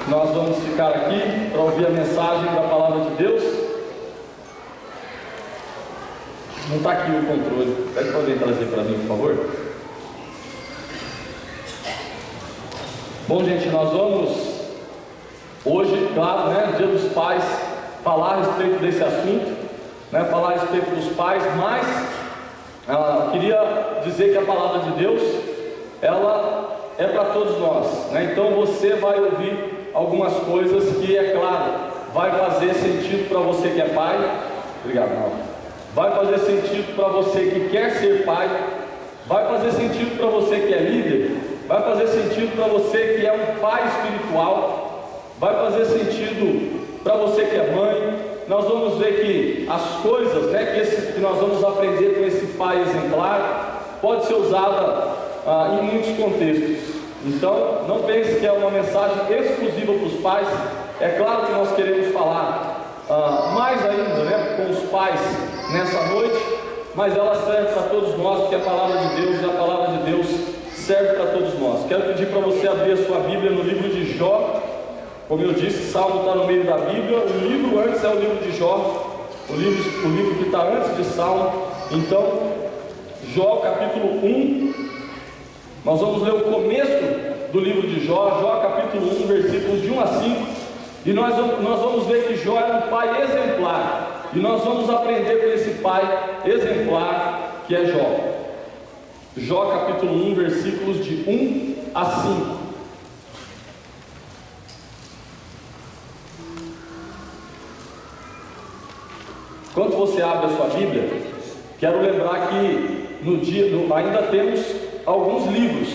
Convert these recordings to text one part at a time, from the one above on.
Nós vamos ficar aqui para ouvir a mensagem da palavra de Deus. Não está aqui o controle. Pede para alguém trazer para mim, por favor. Bom, gente, nós vamos hoje, claro, Dia dos Pais, falar a respeito desse assunto, falar a respeito dos pais, mas queria dizer que a palavra de Deus, ela é para todos nós, Então você vai ouvir algumas coisas que, é claro, vai fazer sentido para você que é pai. Obrigado, Mauro. Vai fazer sentido para você que quer ser pai, vai fazer sentido para você que é líder, vai fazer sentido para você que é um pai espiritual, vai fazer sentido para você que é mãe. Nós vamos ver que as coisas que nós vamos aprender com esse pai exemplar pode ser usada em muitos contextos. Então não pense que é uma mensagem exclusiva para os pais. É claro que nós queremos falar mais ainda com os pais nessa noite, mas ela serve para todos nós, porque a palavra de Deus e a palavra de Deus serve para todos nós. Quero pedir para você abrir a sua Bíblia no livro de Jó. Como eu disse, Salmo está no meio da Bíblia. O livro antes é o livro de Jó, o livro que está antes de Salmo. Então, Jó capítulo 1, nós vamos ler o começo do livro de Jó, Jó capítulo 1, versículos de 1 a 5, e nós vamos ver que Jó é um pai exemplar, e nós vamos aprender com esse pai exemplar que é Jó. Jó capítulo 1, versículos de 1 a 5. Enquanto você abre a sua Bíblia, quero lembrar que ainda temos alguns livros,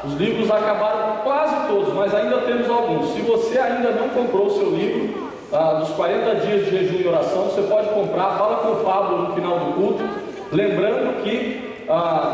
Os livros acabaram quase todos, mas ainda temos alguns. Se você ainda não comprou o seu livro dos 40 dias de jejum e oração, você pode comprar. Fala com o Pablo no final do culto, lembrando que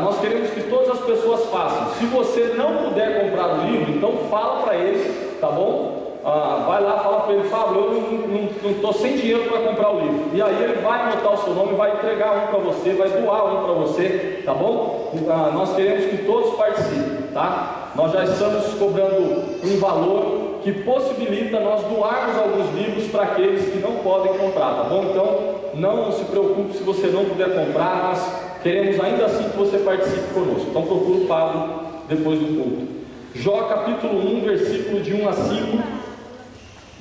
nós queremos que todas as pessoas façam. Se você não puder comprar o livro, então fala para ele, tá bom? Vai lá, fala para ele: Pablo, eu não estou sem dinheiro para comprar o livro. E aí ele vai anotar o seu nome, vai entregar um para você, vai doar um para você, tá bom? Nós queremos que todos participem, tá? Nós já estamos cobrando um valor que possibilita nós doarmos alguns livros para aqueles que não podem comprar, tá bom? Então não se preocupe se você não puder comprar, nós queremos ainda assim que você participe conosco. Então procura o Pablo depois do culto. Jó capítulo 1, versículo de 1 a 5,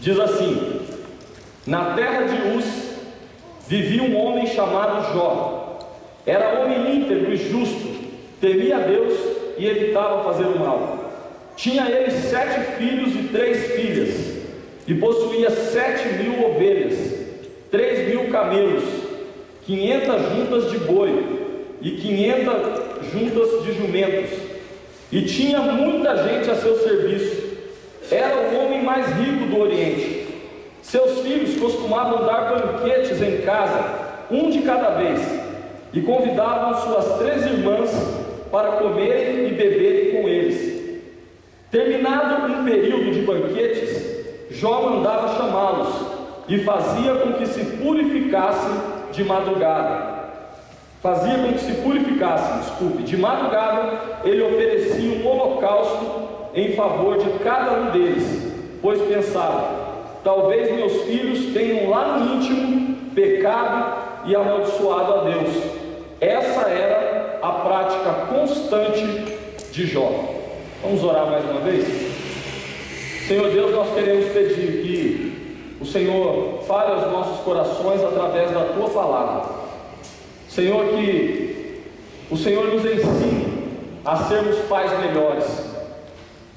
diz assim: Na terra de Uz vivia um homem chamado Jó. Era homem íntegro e justo, temia a Deus e evitava fazer o mal. Tinha ele 7 filhos e 3 filhas, e possuía 7.000 ovelhas, 3.000 camelos, 500 juntas de boi e 500 juntas de jumentos, e tinha muita gente a seu serviço. Era o homem mais rico do Oriente. Seus filhos costumavam dar banquetes em casa, um de cada vez, e convidavam suas 3 irmãs para comerem e beberem com eles. Terminado um período de banquetes, Jó mandava chamá-los e fazia com que se purificassem de madrugada. De madrugada ele oferecia um holocausto em favor de cada um deles, pois pensava: talvez meus filhos tenham lá no íntimo pecado e amaldiçoado a Deus. Essa era a prática constante de Jó. Vamos orar mais uma vez? Senhor Deus, nós queremos pedir que o Senhor fale aos nossos corações através da Tua palavra. Senhor, que o Senhor nos ensine a sermos pais melhores.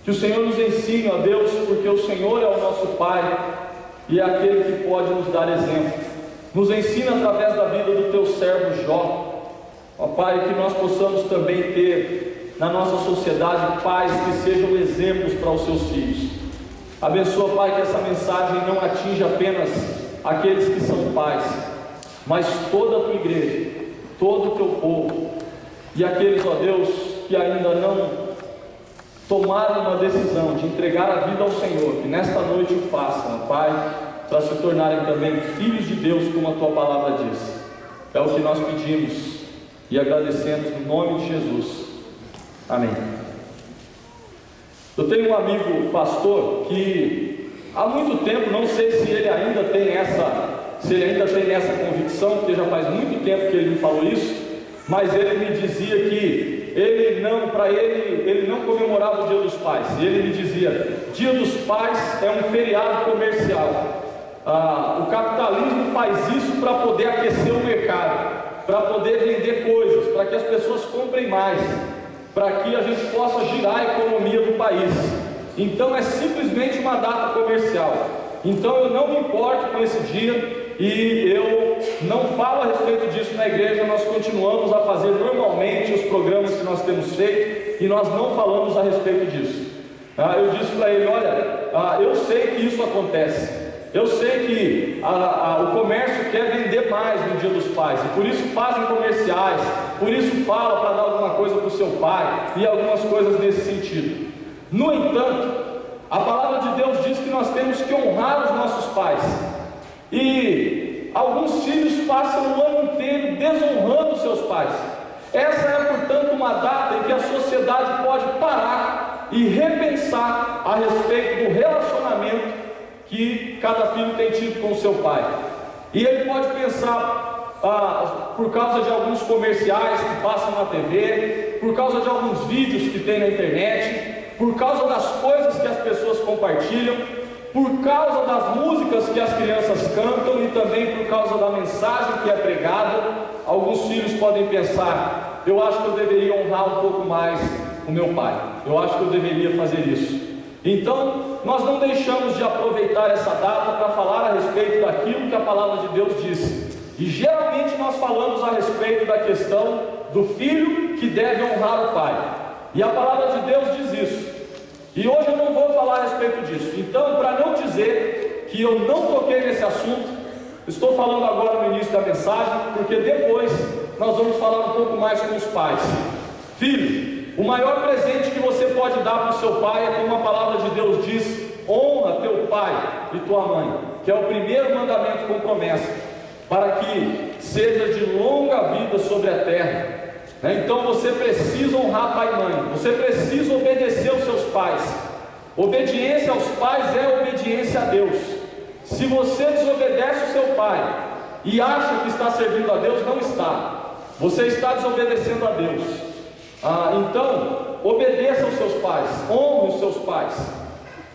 Que o Senhor nos ensine, ó Deus, porque o Senhor é o nosso Pai e é aquele que pode nos dar exemplo. Nos ensina através da vida do Teu servo Jó, ó Pai, que nós possamos também ter na nossa sociedade pais que sejam exemplos para os seus filhos. Abençoa, Pai, que essa mensagem não atinja apenas aqueles que são pais, mas toda a Tua igreja, todo o Teu povo, e aqueles, ó Deus, que ainda não tomaram uma decisão de entregar a vida ao Senhor, que nesta noite o façam, Pai, para se tornarem também filhos de Deus, como a Tua palavra diz. É o que nós pedimos e agradecemos no nome de Jesus. Amém. Eu tenho um amigo pastor que há muito tempo, não sei se ele ainda tem essa convicção, porque já faz muito tempo que ele me falou isso, mas ele me dizia que ele não comemorava o Dia dos Pais. Ele me dizia: Dia dos Pais é um feriado comercial. O capitalismo faz isso para poder aquecer o mercado, para poder vender coisas, para que as pessoas comprem mais, para que a gente possa girar a economia do país. Então é simplesmente uma data comercial. Então eu não me importo com esse dia e eu não falo a respeito disso na igreja. Nós continuamos a fazer normalmente os programas que nós temos feito e nós não falamos a respeito disso. Eu disse para ele: olha, eu sei que isso acontece. Eu sei que o comércio quer vender mais no Dia dos Pais, e por isso fazem comerciais, por isso fala para dar alguma coisa para o seu pai, e algumas coisas nesse sentido. No entanto, a palavra de Deus diz que nós temos que honrar os nossos pais, e alguns filhos passam o ano inteiro desonrando seus pais. Essa é, portanto, uma data em que a sociedade pode parar e repensar a respeito do relacionamento que cada filho tem tido com o seu pai. E ele pode pensar, por causa de alguns comerciais que passam na TV, por causa de alguns vídeos que tem na internet, por causa das coisas que as pessoas compartilham, por causa das músicas que as crianças cantam e também por causa da mensagem que é pregada, alguns filhos podem pensar: eu acho que eu deveria honrar um pouco mais o meu pai, eu acho que eu deveria fazer isso. Então, nós não deixamos de aproveitar essa data para falar a respeito daquilo que a palavra de Deus disse. E geralmente nós falamos a respeito da questão do filho que deve honrar o pai. E a palavra de Deus diz isso. E hoje eu não vou falar a respeito disso. Então, para não dizer que eu não toquei nesse assunto, estou falando agora no início da mensagem, porque depois nós vamos falar um pouco mais com os pais. Filho, o maior presente que você pode dar para o seu pai é, como a palavra de Deus diz: honra teu pai e tua mãe, que é o primeiro mandamento com promessa, para que seja de longa vida sobre a terra. Então você precisa honrar pai e mãe, você precisa obedecer aos seus pais. Obediência aos pais é obediência a Deus. Se você desobedece o seu pai e acha que está servindo a Deus, não está. Você está desobedecendo a Deus. Então, obedeça aos seus pais, honre os seus pais.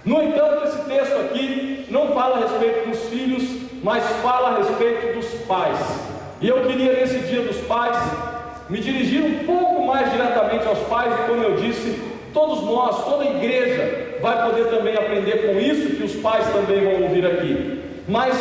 No entanto, esse texto aqui não fala a respeito dos filhos, mas fala a respeito dos pais. E eu queria, nesse Dia dos Pais, me dirigir um pouco mais diretamente aos pais. E como eu disse, todos nós, toda a igreja vai poder também aprender com isso, que os pais também vão ouvir aqui. Mas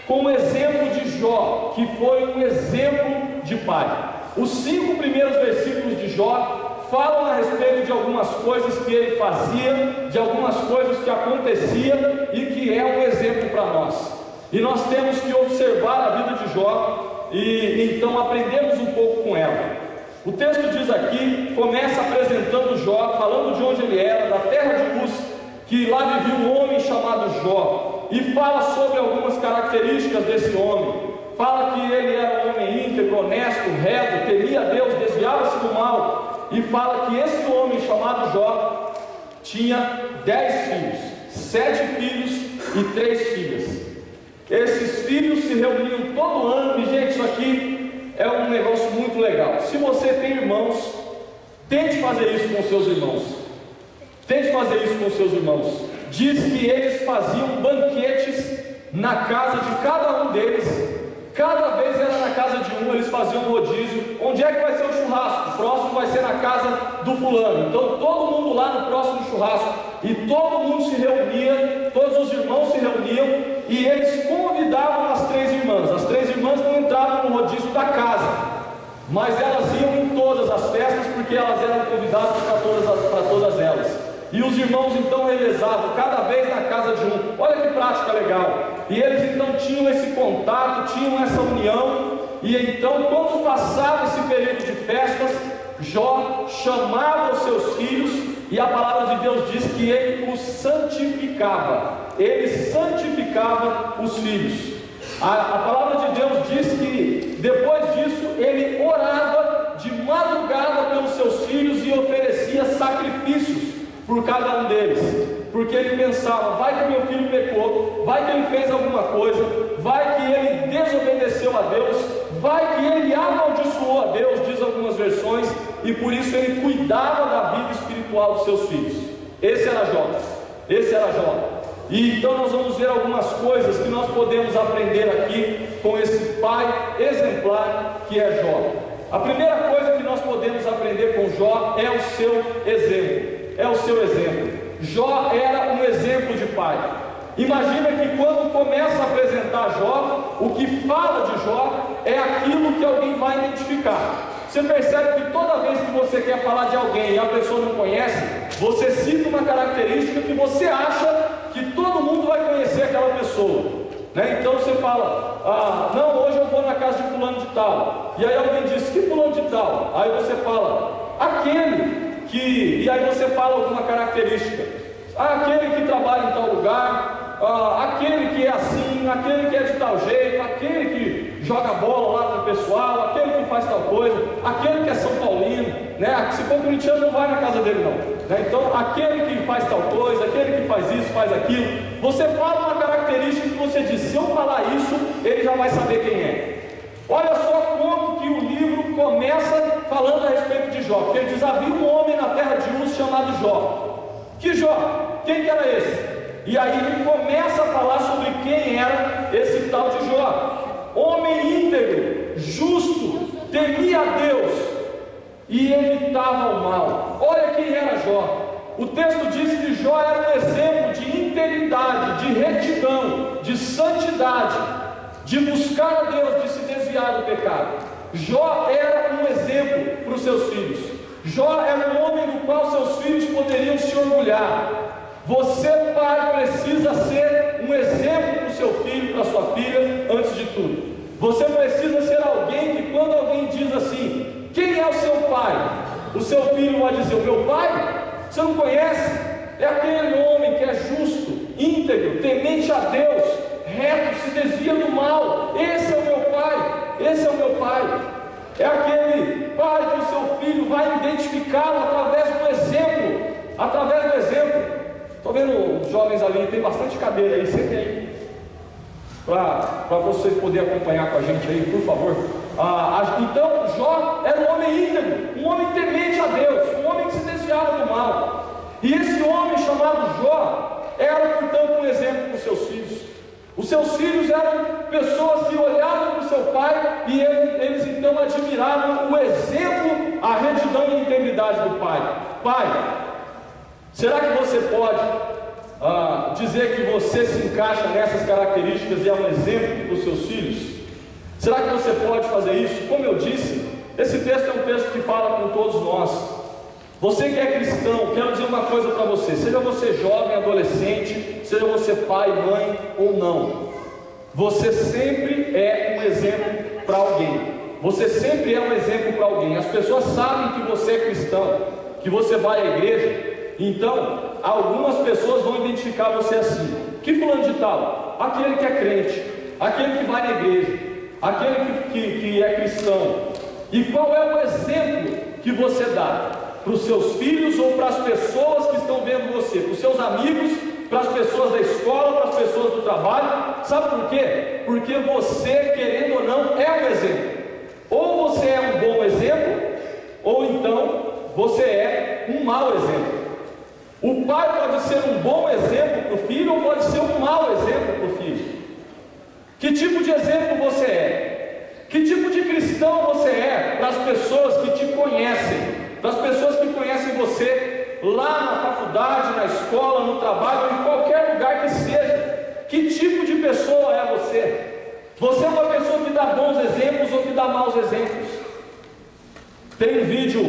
com o exemplo de Jó, que foi um exemplo de pai. Os 5 primeiros versículos de Jó falam a respeito de algumas coisas que ele fazia, de algumas coisas que acontecia e que é um exemplo para nós. E nós temos que observar a vida de Jó e então aprendemos um pouco com ela. O texto diz aqui, começa apresentando Jó, falando de onde ele era, da terra de Uz, que lá vivia um homem chamado Jó, e fala sobre algumas características desse homem. Fala que ele era um homem íntegro, honesto, reto, temia a Deus, desviava-se do mal. E fala que esse homem chamado Jó tinha 10 filhos, 7 filhos e 3 filhas. Esses filhos se reuniam todo ano. E gente, isso aqui é um negócio muito legal. Se você tem irmãos, tente fazer isso com seus irmãos. Tente fazer isso com seus irmãos. Diz que eles faziam banquetes na casa de cada um deles. Cada vez era na casa de um, eles faziam um rodízio. Onde é que vai ser o churrasco? O próximo vai ser na casa do fulano. Então todo mundo lá no próximo churrasco. E todo mundo se reunia, todos os irmãos se reuniam, e eles convidavam as 3 irmãs. As 3 irmãs não entravam no rodízio da casa, mas elas iam em todas as festas, porque elas eram convidadas para todas elas. E os irmãos então revezavam, cada vez na casa de um. Olha que prática legal. E eles então tinham esse contato, tinham essa união. E então, quando passava esse período de festas, Jó chamava os seus filhos, e a palavra de Deus diz que ele os santificava. Ele santificava os filhos. A palavra de Deus diz que depois disso ele orava de madrugada pelos seus filhos e oferecia sacrifícios por cada um deles, porque ele pensava: vai que meu filho pecou, vai que ele fez alguma coisa, vai que ele desobedeceu a Deus, vai que ele amaldiçoou a Deus, diz algumas versões, e por isso ele cuidava da vida espiritual dos seus filhos. Esse era Jó. E então nós vamos ver algumas coisas que nós podemos aprender aqui com esse pai exemplar que é Jó. A primeira coisa que nós podemos aprender com Jó é o seu exemplo. Jó era um exemplo de pai. Imagina que quando começa a apresentar Jó, o que fala de Jó é aquilo que alguém vai identificar. Você percebe que toda vez que você quer falar de alguém e a pessoa não conhece, você cita uma característica que você acha que todo mundo vai conhecer aquela pessoa, né? Então você fala, não, hoje eu vou na casa de fulano de tal, e aí alguém diz, que fulano de tal? Aí você fala, aquele que, e aí você fala alguma característica, aquele que trabalha em tal lugar, aquele que é assim, aquele que é de tal jeito, aquele que joga bola lá com o pessoal, aquele que faz tal coisa, aquele que é São Paulino, né? Se for corintiano não vai na casa dele não, né? Então aquele que faz tal coisa, aquele que faz isso, faz aquilo, você fala uma característica que você diz, se eu falar isso, ele já vai saber quem é. Olha só como que o livro começa falando a respeito de Jó, porque ele diz, havia um homem na terra de Uz chamado Jó. Que Jó? Quem que era esse? E aí ele começa a falar sobre quem era esse tal de Jó. Homem íntegro, justo, temia a Deus e evitava o mal. Olha quem era Jó. O texto diz que Jó era um exemplo de integridade, de retidão, de santidade, de buscar a Deus, de se desviar do pecado. Jó era um exemplo para os seus filhos. Jó era um homem do qual seus filhos poderiam se orgulhar. Você, pai, precisa ser um exemplo para o seu filho, para a sua filha, antes de tudo. Você precisa ser alguém que, quando alguém diz assim, quem é o seu pai? O seu filho vai dizer, o meu pai? Você não conhece? É aquele homem que é justo, íntegro, temente a Deus, reto, se desvia do mal. Esse é o meu pai, esse é o meu pai. É aquele pai que o seu filho vai identificá-lo através do exemplo, Estou vendo os jovens ali, tem bastante cadeira aí, sente aí, para vocês poderem acompanhar com a gente aí, por favor. Então, Jó era um homem íntegro, um homem temente a Deus, um homem que se desviava do mal. E esse homem chamado Jó era, portanto, um exemplo para os seus filhos. Os seus filhos eram pessoas que olhavam para o seu pai e eles então admiravam o exemplo, a retidão e a integridade do pai. Pai, será que você pode dizer que você se encaixa nessas características e é um exemplo para os seus filhos? Será que você pode fazer isso? Como eu disse, esse texto é um texto que fala com todos nós. Você que é cristão, quero dizer uma coisa para você, seja você jovem, adolescente, seja você pai, mãe ou não, você sempre é um exemplo para alguém. Você sempre é um exemplo para alguém. As pessoas sabem que você é cristão, que você vai à igreja. Então, algumas pessoas vão identificar você assim, que fulano de tal? Aquele que é crente, aquele que vai na igreja, aquele que é cristão. E qual é o exemplo que você dá para os seus filhos ou para as pessoas que estão vendo você, para os seus amigos, para as pessoas da escola, para as pessoas do trabalho? Sabe por quê? Porque você, querendo ou não, é um exemplo. Ou você é um bom exemplo, ou então você é um mau exemplo. O pai pode ser um bom exemplo para o filho, ou pode ser um mau exemplo para o filho. Que tipo de exemplo você é? Que tipo de cristão você é para as pessoas que te conhecem? Para as pessoas que conhecem você lá na faculdade, na escola, no trabalho, em qualquer lugar que seja. Que tipo de pessoa é você? Você é uma pessoa que dá bons exemplos ou que dá maus exemplos? Tem um vídeo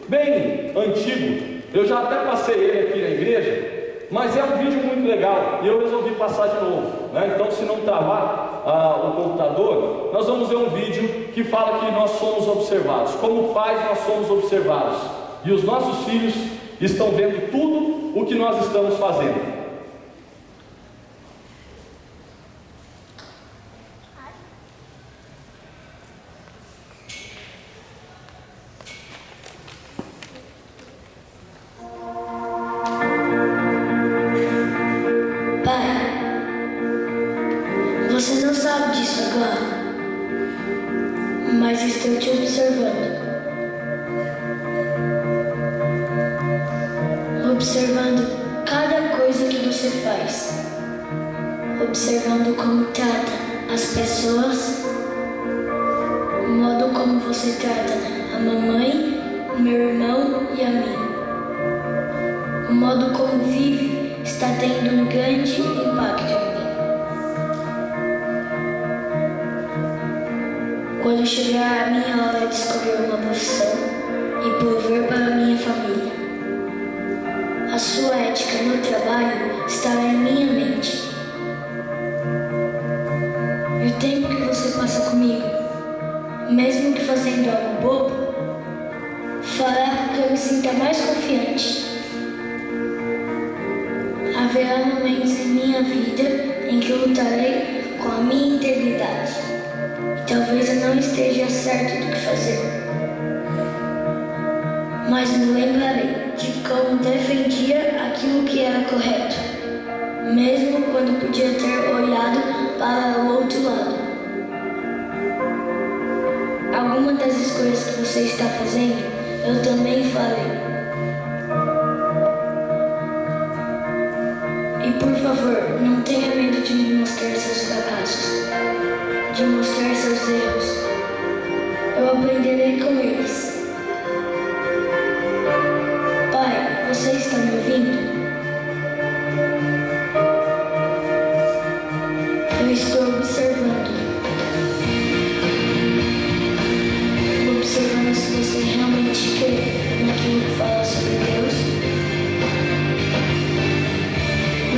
bem antigo, eu já até passei ele aqui na igreja, mas é um vídeo muito legal e eu resolvi passar de novo, né? Então, se não travar o computador, nós vamos ver um vídeo que fala que nós somos observados. Como pais, nós somos observados e os nossos filhos estão vendo tudo o que nós estamos fazendo. sabe disso agora, mas estou te observando. Observando cada coisa que você faz. Observando como trata as pessoas, o modo como você trata a mamãe, o meu irmão e a mim. O modo como vive está tendo um grande impacto em mim. Quando chegar a minha hora de escolher uma profissão e prover para a minha família, a sua ética no trabalho estará em minha mente. E o tempo que você passa comigo, mesmo que fazendo algo bobo, fará com que eu me sinta mais confiante. Haverá momentos em minha vida em que eu lutarei com a minha integridade. E talvez eu não esteja certo do que fazer. Mas me lembrarei de como defendia aquilo que era correto, mesmo quando podia ter olhado para o outro lado. Alguma das escolhas que você está fazendo, eu também farei. E por favor, não tenha medo de me mostrar seus fracassos, de mostrar seus erros. Eu aprenderei com eles. Pai, você está me ouvindo? Eu estou observando. Observando se você realmente crê naquilo que fala sobre Deus.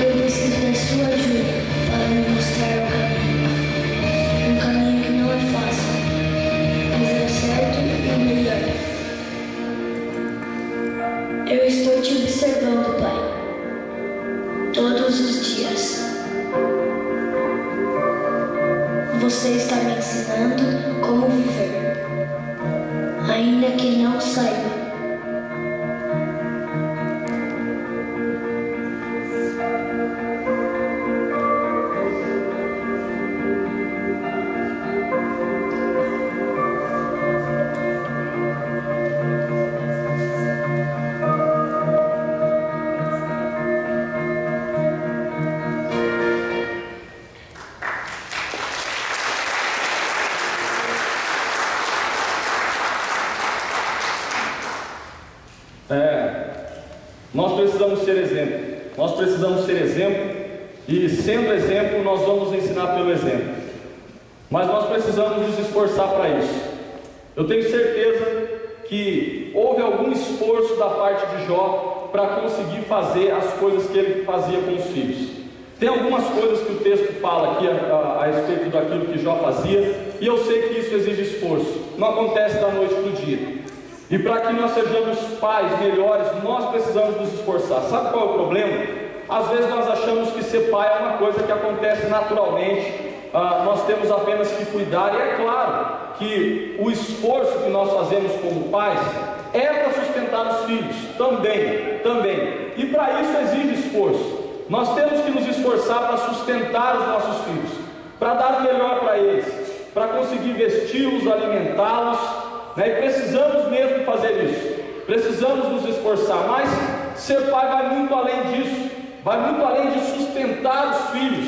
Eu preciso da sua ajuda para me mostrar o caminho. Um caminho que não é fácil, mas é o certo e o melhor. Eu estou te observando, Pai, todos os dias. Você está me ensinando como viver, ainda que não saiba. Nós precisamos ser exemplo. Nós precisamos ser exemplo e, sendo exemplo, nós vamos ensinar pelo exemplo. Mas nós precisamos nos esforçar para isso. Eu tenho certeza que houve algum esforço da parte de Jó para conseguir fazer as coisas que ele fazia com os filhos. Tem algumas coisas que o texto fala aqui a respeito daquilo que Jó fazia, e eu sei que isso exige esforço. Não acontece da noite para o dia. E para que nós sejamos pais melhores, nós precisamos nos esforçar. Sabe qual é o problema? Às vezes nós achamos que ser pai é uma coisa que acontece naturalmente, nós temos apenas que cuidar, e é claro que o esforço que nós fazemos como pais é para sustentar os filhos, também. E para isso exige esforço. Nós temos que nos esforçar para sustentar os nossos filhos, para dar o melhor para eles, para conseguir vesti-los, alimentá-los. E precisamos mesmo fazer isso, precisamos nos esforçar, mas ser pai vai muito além disso, vai muito além de sustentar os filhos.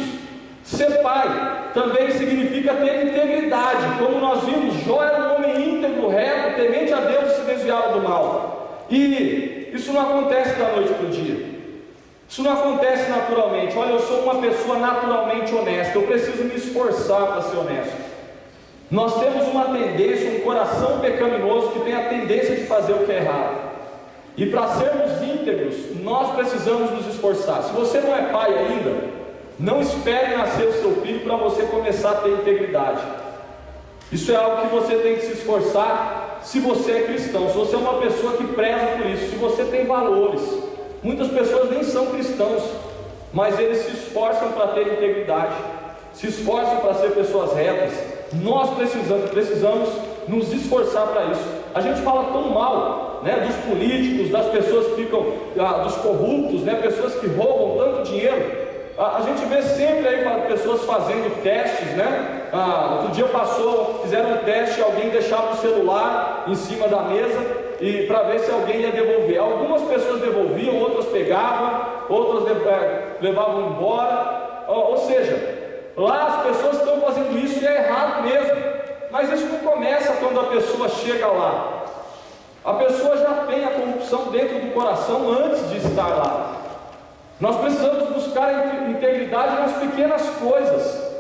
Ser pai também significa ter integridade, como nós vimos, Jó era um homem íntegro, reto, temente a Deus e se desviava do mal, e isso não acontece da noite para o dia, isso não acontece naturalmente. Olha, eu sou uma pessoa naturalmente honesta, eu preciso me esforçar para ser honesto. Nós temos uma tendência, um coração pecaminoso que tem a tendência de fazer o que é errado. E para sermos íntegros, nós precisamos nos esforçar. Se você não é pai ainda, não espere nascer o seu filho para você começar a ter integridade. Isso é algo que você tem que se esforçar se você é cristão, se você é uma pessoa que preza por isso, se você tem valores. Muitas pessoas nem são cristãos, mas eles se esforçam para ter integridade, se esforçam para ser pessoas retas. Nós precisamos nos esforçar para isso. A gente fala tão mal, dos políticos, das pessoas que ficam, dos corruptos, pessoas que roubam tanto dinheiro, a gente vê sempre aí pessoas fazendo testes, né? Outro dia fizeram um teste, alguém deixava o celular em cima da mesa e para ver se alguém ia devolver. Algumas pessoas devolviam, outras pegavam, outras levavam embora. Ou seja, lá as pessoas estão fazendo isso e é errado mesmo. Mas isso não começa quando a pessoa chega lá. A pessoa já tem a corrupção dentro do coração antes de estar lá. Nós precisamos buscar integridade nas pequenas coisas.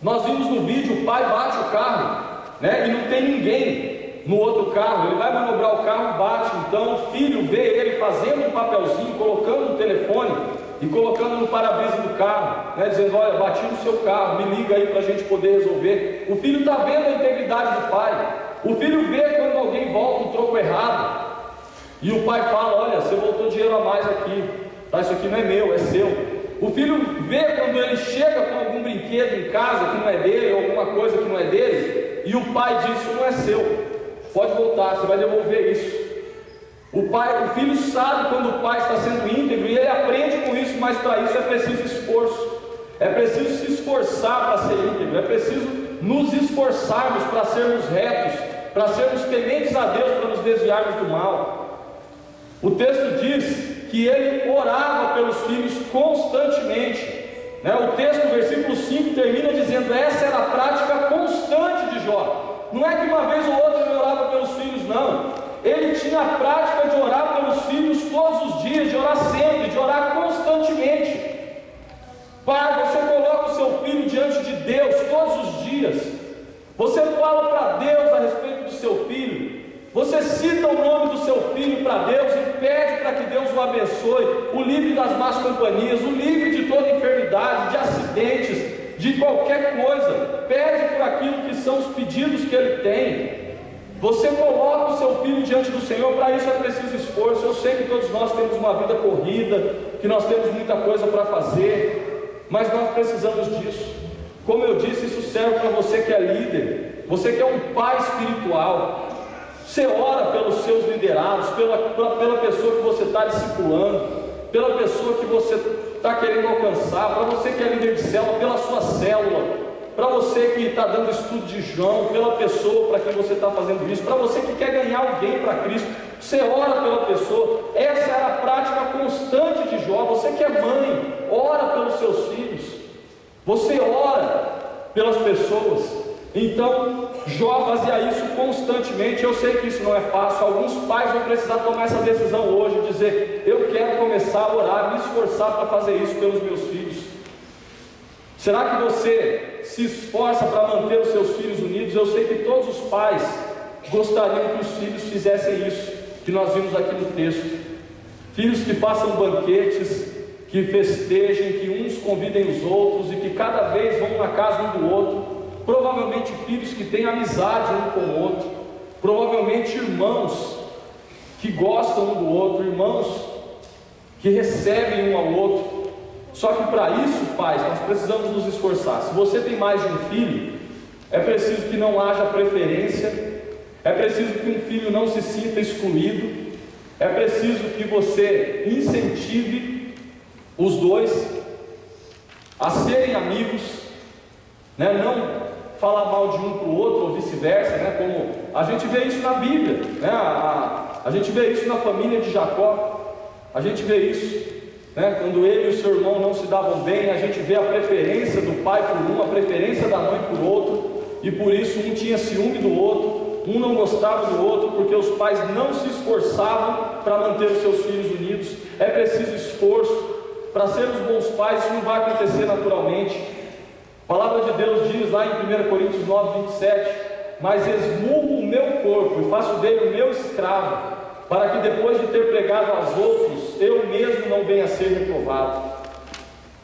Nós vimos no vídeo, o pai bate o carro, né? E não tem ninguém no outro carro. Ele vai manobrar o carro, bate. Então o filho vê ele fazendo um papelzinho, colocando no telefone e colocando no para-brisa do carro, né? Dizendo: olha, bati no seu carro, me liga aí para a gente poder resolver. O filho está vendo a integridade do pai. O filho vê quando alguém volta um troco errado e o pai fala: olha, você voltou dinheiro a mais aqui, tá? Isso aqui não é meu, é seu. O filho vê quando ele chega com algum brinquedo em casa que não é dele, ou alguma coisa que não é dele, e o pai diz: isso não é seu, pode voltar, você vai devolver isso. O filho sabe quando o pai está sendo íntegro e ele aprende com isso, mas para isso é preciso esforço, é preciso se esforçar para ser íntegro, é preciso nos esforçarmos para sermos retos, para sermos tementes a Deus, para nos desviarmos do mal. O texto diz que ele orava pelos filhos constantemente, né? O texto, versículo 5, termina dizendo: essa era a prática constante de Jó. Não é que uma vez ou outra ele orava pelos filhos, não. Ele tinha a prática de orar pelos filhos todos os dias, de orar sempre, de orar constantemente. Pai, você coloca o seu filho diante de Deus todos os dias. Você fala para Deus a respeito do seu filho. Você cita o nome do seu filho para Deus e pede para que Deus o abençoe, o livre das más companhias, o livre de toda enfermidade, de acidentes, de qualquer coisa. Pede por aquilo que são os pedidos que ele tem. Você coloca o seu filho diante do Senhor. Para isso é preciso esforço. Eu sei que todos nós temos uma vida corrida, que nós temos muita coisa para fazer, mas nós precisamos disso. Como eu disse, isso serve para você que é líder, você que é um pai espiritual. Você ora pelos seus liderados, pela pessoa que você está discipulando, pela pessoa que você está querendo alcançar, para você que é líder de célula, pela sua célula, para você que está dando estudo de João, pela pessoa para quem você está fazendo isso, para você que quer ganhar alguém para Cristo, você ora pela pessoa. Essa era a prática constante de Jó. Você que é mãe, ora pelos seus filhos, você ora pelas pessoas. Então Jó fazia isso constantemente. Eu sei que isso não é fácil. Alguns pais vão precisar tomar essa decisão hoje, dizer: eu quero começar a orar, me esforçar para fazer isso pelos meus filhos. Será que você se esforça para manter os seus filhos unidos? Eu sei que todos os pais gostariam que os filhos fizessem isso que nós vimos aqui no texto. Filhos que façam banquetes, que festejem, que uns convidem os outros e que cada vez vão na casa um do outro. Provavelmente filhos que têm amizade um com o outro, provavelmente irmãos que gostam um do outro, irmãos que recebem um ao outro. Só que para isso, pais, nós precisamos nos esforçar. Se você tem mais de um filho, é preciso que não haja preferência, é preciso que um filho não se sinta excluído, é preciso que você incentive os dois a serem amigos, né? Não falar mal de um para o outro ou vice-versa, né? Como a gente vê isso na Bíblia, né? A gente vê isso na família de Jacó, a gente vê isso, né? Quando ele e o seu irmão não se davam bem, a gente vê a preferência do pai por um, a preferência da mãe por outro, e por isso um tinha ciúme do outro, um não gostava do outro, porque os pais não se esforçavam para manter os seus filhos unidos. É preciso esforço. Para sermos bons pais, isso não vai acontecer naturalmente. A palavra de Deus diz lá em 1 Coríntios 9, 27: mas esmurro o meu corpo e faço dele o meu escravo, para que depois de ter pregado aos outros, eu mesmo não venha a ser reprovado.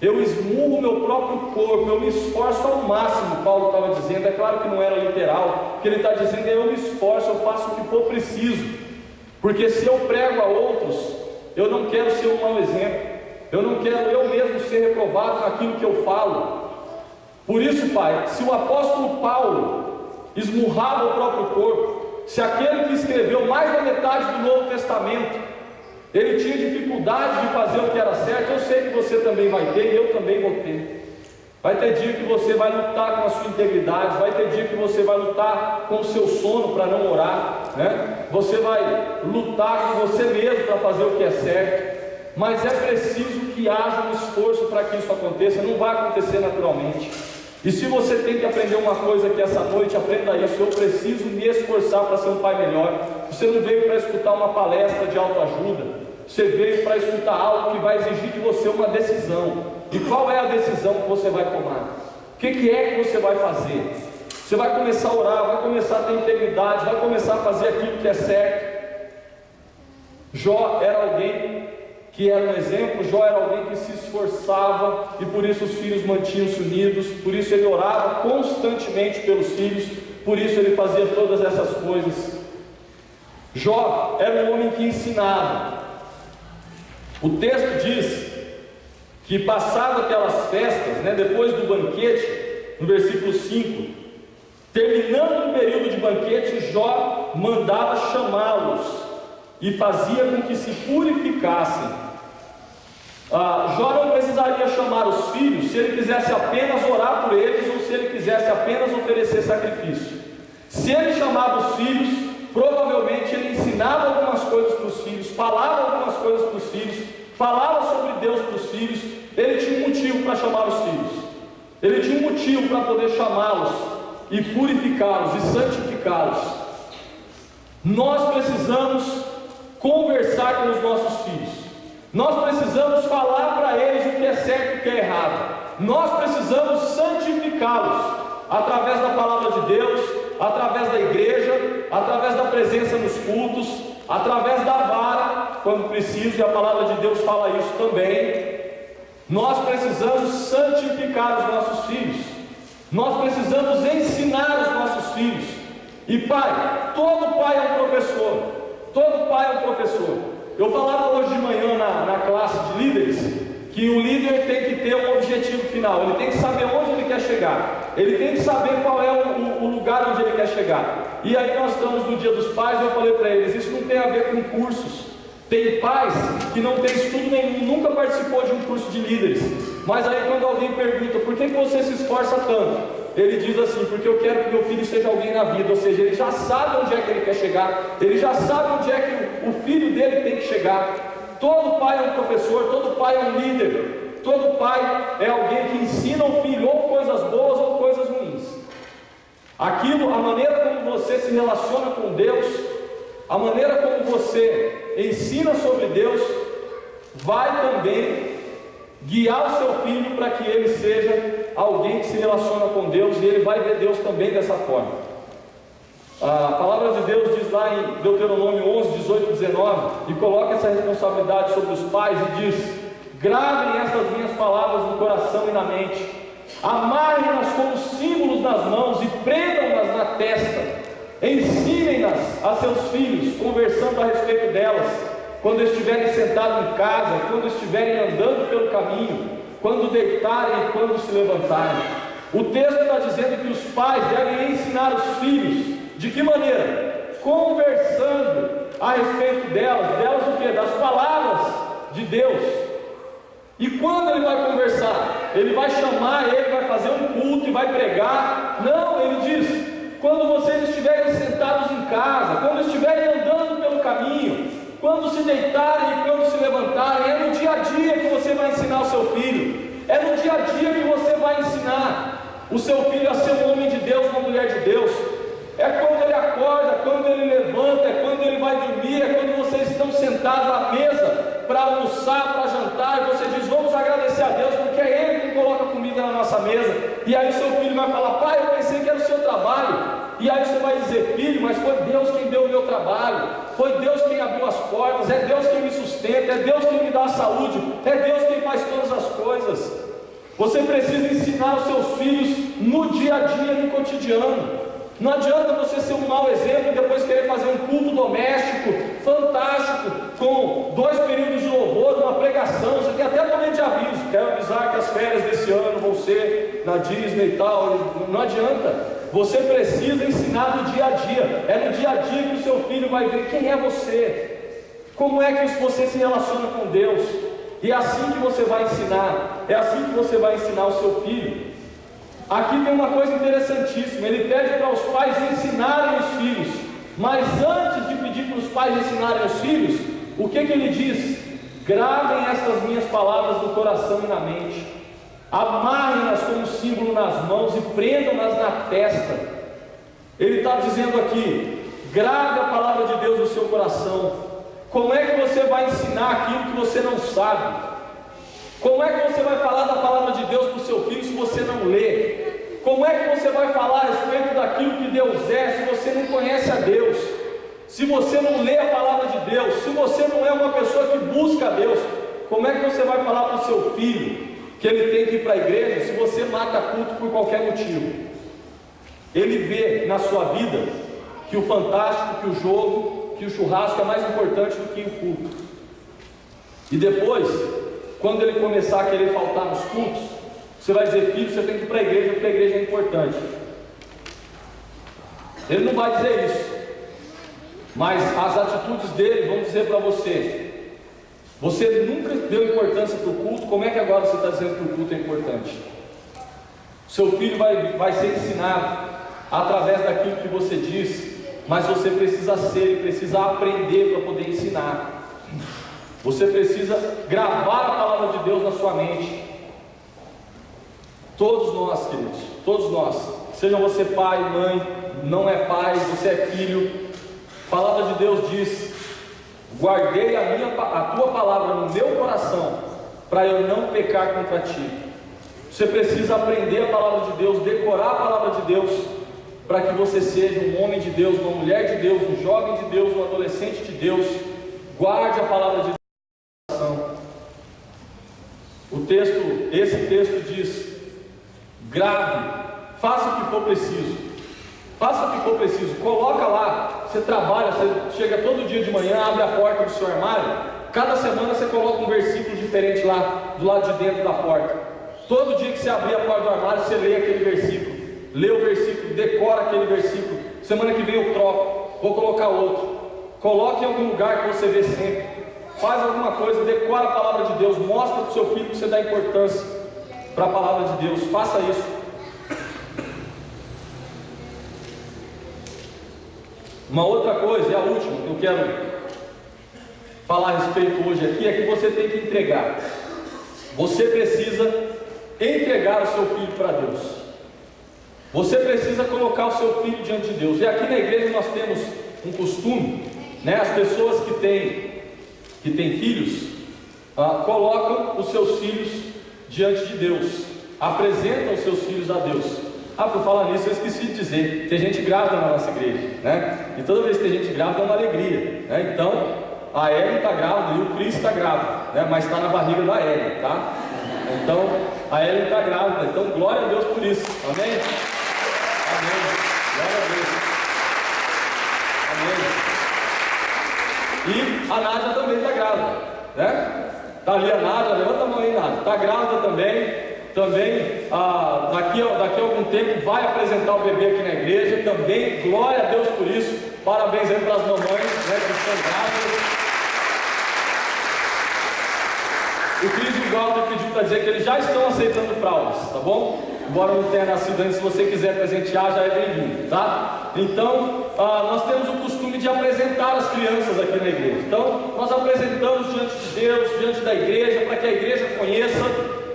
Eu esmurro o meu próprio corpo, eu me esforço ao máximo. Paulo estava dizendo, é claro que não era literal, o que ele está dizendo é: eu me esforço, eu faço o que for preciso, porque se eu prego a outros, eu não quero ser um mau exemplo, eu não quero eu mesmo ser reprovado naquilo que eu falo. Por isso, pai, se o apóstolo Paulo esmurrava o próprio corpo, se aquele que escreveu mais da metade do Novo Testamento Ele tinha dificuldade de fazer o que era certo. Eu sei que você também vai ter, e eu também vou ter. Vai ter dia que você vai lutar com a sua integridade, vai ter dia que você vai lutar com o seu sono para não orar, né? Você vai lutar com você mesmo para fazer o que é certo, mas é preciso que haja um esforço para que isso aconteça. Não vai acontecer naturalmente. E se você tem que aprender uma coisa aqui essa noite, aprenda isso. Eu preciso me esforçar para ser um pai melhor. Você não veio para escutar uma palestra de autoajuda, você veio para escutar algo que vai exigir de você uma decisão. E qual é a decisão que você vai tomar? O que é que você vai fazer? Você vai começar a orar, vai começar a ter integridade, vai começar a fazer aquilo que é certo. Jó era alguém que era um exemplo. Jó era alguém que se esforçava, e por isso os filhos mantinham-se unidos, por isso ele orava constantemente pelos filhos, por isso ele fazia todas essas coisas. Jó era um homem que ensinava. O texto diz que passado aquelas festas, depois do banquete, no versículo 5, terminando o período de banquete, Jó mandava chamá-los e fazia com que se purificassem. Jó não precisaria chamar os filhos se ele quisesse apenas orar por eles, ou se ele quisesse apenas oferecer sacrifício. Se ele chamava os filhos, provavelmente ele ensinava algumas coisas para os filhos, falava algumas coisas para os filhos, falava sobre Deus para os filhos. Ele tinha um motivo para chamar os filhos, ele tinha um motivo para poder chamá-los e purificá-los e santificá-los. Nós precisamos conversar com os nossos filhos, nós precisamos falar para eles o que é certo e o que é errado, nós precisamos santificá-los através da palavra de Deus, através da igreja, através da presença nos cultos, através da vara, quando preciso, e a palavra de Deus fala isso também. Nós precisamos santificar os nossos filhos, nós precisamos ensinar os nossos filhos. E pai, todo pai é um professor, todo pai é um professor. Eu falava hoje de manhã na classe de líderes, que o líder tem que ter um objetivo final, ele tem que saber onde ele quer chegar, ele tem que saber qual é o lugar onde ele quer chegar. E aí nós estamos no Dia dos Pais, e eu falei para eles, isso não tem a ver com cursos. Tem pais que não tem estudo nenhum, nunca participou de um curso de líderes, mas aí quando alguém pergunta, por que você se esforça tanto? Ele diz assim, porque eu quero que meu filho seja alguém na vida. Ou seja, ele já sabe onde é que ele quer chegar, ele já sabe onde é que o filho dele tem que chegar. Todo pai é um professor, todo pai é um líder, todo pai é alguém que ensina o filho ou coisas boas ou coisas ruins. Aquilo, a maneira como você se relaciona com Deus, a maneira como você ensina sobre Deus, vai também guiar o seu filho para que ele seja alguém que se relaciona com Deus, e ele vai ver Deus também dessa forma. A palavra de Deus diz lá em Deuteronômio 11, 18 e 19, e coloca essa responsabilidade sobre os pais e diz: gravem essas minhas palavras no coração e na mente, amarrem-nas como símbolos nas mãos e prendam-nas na testa, ensinem-nas a seus filhos, conversando a respeito delas, quando estiverem sentados em casa, quando estiverem andando pelo caminho, quando deitarem e quando se levantarem. O texto está dizendo que os pais devem ensinar os filhos. De que maneira? Conversando a respeito delas o quê? Das palavras de Deus. E quando ele vai conversar? Ele vai chamar, ele vai fazer um culto e vai pregar? Não, ele diz: quando vocês estiverem sentados em casa, quando estiverem andando pelo caminho, quando se deitarem e quando se levantarem. É no dia a dia que você vai ensinar o seu filho, é no dia a dia que você vai ensinar o seu filho a ser um homem de Deus, uma mulher de Deus. É quando ele acorda, quando ele levanta, é quando ele vai dormir, é quando vocês estão sentados à mesa para almoçar, para jantar, e você diz: vamos agradecer a Deus, porque é Ele que coloca comida na nossa mesa. E aí o seu filho vai falar: pai, eu pensei que era o seu trabalho. E aí você vai dizer: filho, mas foi Deus quem deu o meu trabalho, foi Deus quem abriu as portas, é Deus quem me sustenta, é Deus quem me dá a saúde, é Deus quem faz todas as coisas. Você precisa ensinar os seus filhos no dia a dia, no cotidiano. Não adianta você ser um mau exemplo e depois querer fazer um culto doméstico fantástico, com 2 períodos de louvor, uma pregação. Você tem até também de aviso: quero avisar que as férias desse ano vão ser na Disney e tal. Não adianta. Você precisa ensinar no dia a dia. É no dia a dia que o seu filho vai ver quem é você, Como é que você se relaciona com Deus? E é assim que você vai ensinar, é assim que você vai ensinar o seu filho. Aqui tem uma coisa interessantíssima, ele pede para os pais ensinarem os filhos, mas antes de pedir para os pais ensinarem os filhos, o que ele diz? Gravem estas minhas palavras no coração e na mente, amarrem-nas como símbolo nas mãos e prendam-nas na testa. Ele está dizendo aqui, grave a palavra de Deus no seu coração. Como é que você vai ensinar aquilo que você não sabe? Como é que você vai falar da palavra de Deus para o seu filho se você não lê? Como é que você vai falar a respeito daquilo que Deus é se você não conhece a Deus? Se você não lê a palavra de Deus, se você não é uma pessoa que busca a Deus, como é que você vai falar para o seu filho que ele tem que ir para a igreja se você mata culto por qualquer motivo? Ele vê na sua vida que o fantástico, que o jogo, que o churrasco é mais importante do que o culto. E depois, quando ele começar a querer faltar nos cultos, você vai dizer: filho, você tem que ir para a igreja porque a igreja é importante. Ele não vai dizer isso, mas as atitudes dele vão dizer para você: você nunca deu importância para o culto, como é que agora você está dizendo que o culto é importante? Seu filho vai ser ensinado através daquilo que você diz, mas você precisa ser, precisa aprender para poder ensinar. Você precisa gravar a palavra de Deus na sua mente. Todos nós, queridos, todos nós, seja você pai, mãe, não é pai, você é filho, a palavra de Deus diz: guardei a tua palavra no meu coração, para eu não pecar contra ti. Você precisa aprender a palavra de Deus, decorar a palavra de Deus, para que você seja um homem de Deus, uma mulher de Deus, um jovem de Deus, um adolescente de Deus. Guarde a palavra de Deus no coração. Esse texto diz: grave, faça o que for preciso, faça o que for preciso, coloca lá. Você trabalha, você chega todo dia de manhã, abre a porta do seu armário, cada semana você coloca um versículo diferente lá do lado de dentro da porta. Todo dia que você abrir a porta do armário, você lê aquele versículo, lê o versículo, decora aquele versículo. Semana que vem eu troco, vou colocar outro. Coloque em algum lugar que você vê sempre, faz alguma coisa, decora a palavra de Deus, mostra para o seu filho que você dá importância para a palavra de Deus. Faça isso. Uma outra coisa, e a última que eu quero falar a respeito hoje aqui, é que você tem que entregar. Você precisa entregar o seu filho para Deus. Você precisa colocar o seu filho diante de Deus. E aqui na igreja nós temos um costume, né? As pessoas que têm filhos, colocam os seus filhos diante de Deus, apresentam os seus filhos a Deus. Por falar nisso, eu esqueci de dizer, tem gente grávida na nossa igreja, né? E toda vez que tem gente grávida é uma alegria, né? Então, a Ellen está grávida e o Cris está grávido, né? Mas está na barriga da Ellen, tá? Então, a Ellen está grávida, então glória a Deus por isso, amém? Amém, glória a Deus, amém. E a Nádia também está grávida, né? Está ali a Nádia, levanta a mão aí, Nádia, está grávida também, daqui a algum tempo vai apresentar o bebê aqui na igreja, também, glória a Deus por isso, parabéns aí para as mamães, né, que estão grávidas. O Cris e o Galter pediu para dizer que eles já estão aceitando fraldas, tá bom? Embora não tenha nascido antes, se você quiser presentear, já é bem-vindo, tá? Então, nós temos o costume de apresentar as crianças aqui na igreja. Então, nós apresentamos diante de Deus, diante da igreja, para que a igreja conheça,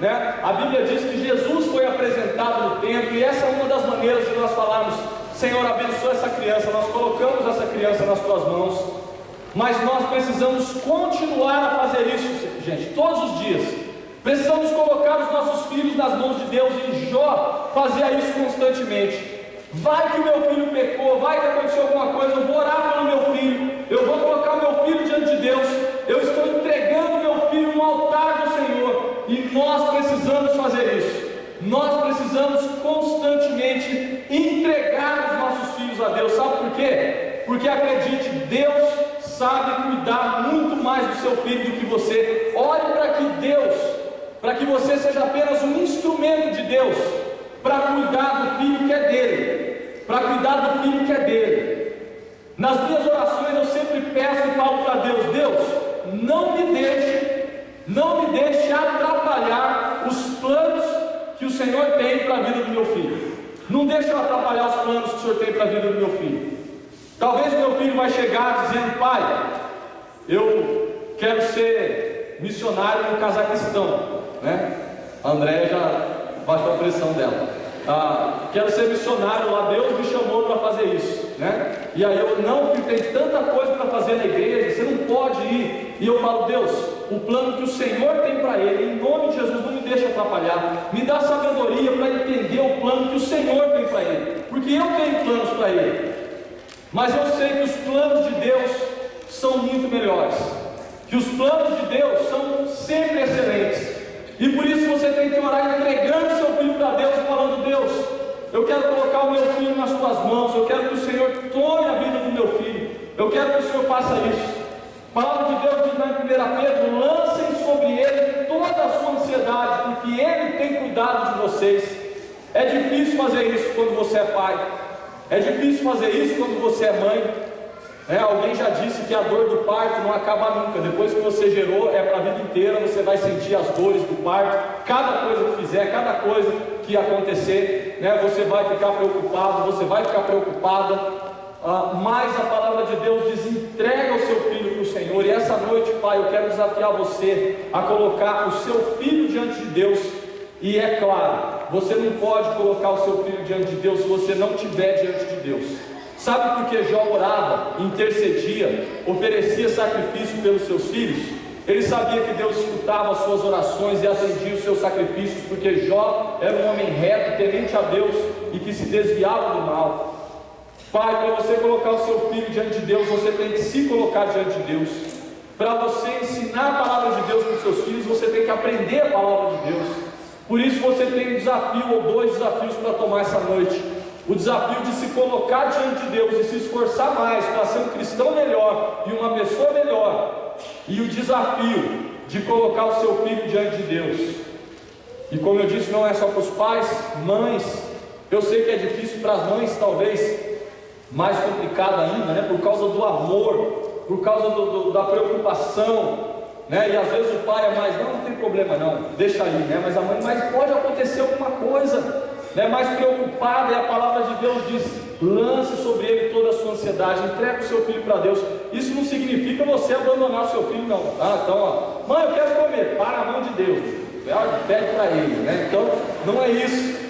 né? A Bíblia diz que Jesus foi apresentado no templo, e essa é uma das maneiras de nós falarmos: Senhor, abençoa essa criança. Nós colocamos essa criança nas tuas mãos. Mas nós precisamos continuar a fazer isso, gente, todos os dias. Precisamos colocar os nossos filhos nas mãos de Deus. E Jó fazia isso constantemente. Vai que o meu filho pecou, vai que aconteceu alguma coisa, eu vou orar pelo meu filho, eu vou colocar o meu filho diante de Deus, eu estou entregando meu filho no altar do Senhor. E nós precisamos fazer isso. Nós precisamos constantemente entregar os nossos filhos a Deus. Sabe por quê? Porque acredite, Deus sabe cuidar muito mais do seu filho do que você. Ore para que você seja apenas um instrumento de Deus, para cuidar do filho que é dele, para cuidar do filho que é dele. Nas minhas orações eu sempre peço e falo para Deus: Deus, não me deixe atrapalhar os planos que o Senhor tem para a vida do meu filho. Não deixe eu atrapalhar os planos que o Senhor tem para a vida do meu filho. Talvez meu filho vai chegar dizendo: pai, eu quero ser missionário no Cazaquistão, né? A Andréia já baixou a pressão dela. Quero ser missionário lá, Deus me chamou para fazer isso, né? E aí eu: não, filho, tem tanta coisa para fazer na igreja, você não pode ir. E eu falo: Deus, o plano que o Senhor tem para ele, em nome de Jesus, não me deixa atrapalhar, me dá sabedoria para entender o plano que o Senhor tem para ele, porque eu tenho planos para ele, mas eu sei que os planos de Deus são muito melhores, que os planos de Deus são sempre excelentes, e por isso você tem que orar entregando seu filho para Deus, falando: Deus, eu quero colocar o meu filho nas tuas mãos, eu quero que o Senhor tome a vida do meu filho, eu quero que o Senhor faça isso. A palavra de Deus diz lá em 1 Pedro: lancem sobre ele toda a sua ansiedade, porque ele tem cuidado de vocês. É difícil fazer isso quando você é pai, é difícil fazer isso quando você é mãe. Alguém já disse que a dor do parto não acaba nunca. Depois que você gerou, é para a vida inteira. Você vai sentir as dores do parto. Cada coisa que fizer, cada coisa que acontecer, você vai ficar preocupado, você vai ficar preocupada. Mas a palavra de Deus diz: entrega o seu filho para o Senhor. E essa noite, pai, eu quero desafiar você a colocar o seu filho diante de Deus. E é claro, você não pode colocar o seu filho diante de Deus se você não estiver diante de Deus. Sabe por que Jó orava, intercedia, oferecia sacrifício pelos seus filhos? Ele sabia que Deus escutava as suas orações e atendia os seus sacrifícios, porque Jó era um homem reto, temente a Deus e que se desviava do mal. Pai, para você colocar o seu filho diante de Deus, você tem que se colocar diante de Deus. Para você ensinar a palavra de Deus para os seus filhos, você tem que aprender a palavra de Deus. Por isso você tem um desafio ou dois desafios para tomar essa noite. O desafio de se colocar diante de Deus e se esforçar mais para ser um cristão melhor e uma pessoa melhor. E o desafio de colocar o seu filho diante de Deus. E como eu disse, não é só para os pais, mães. Eu sei que é difícil para as mães, talvez mais complicado ainda, por causa do amor, por causa da preocupação, e às vezes o pai é mais: não tem problema não, deixa aí, mas a mãe: mas pode acontecer alguma coisa, mais preocupada. E a palavra de Deus diz: lance sobre ele toda a sua ansiedade, entrega o seu filho para Deus. Isso não significa você abandonar o seu filho, não. Então, mãe, eu quero comer, para a mão de Deus, pede para ele, então não é isso,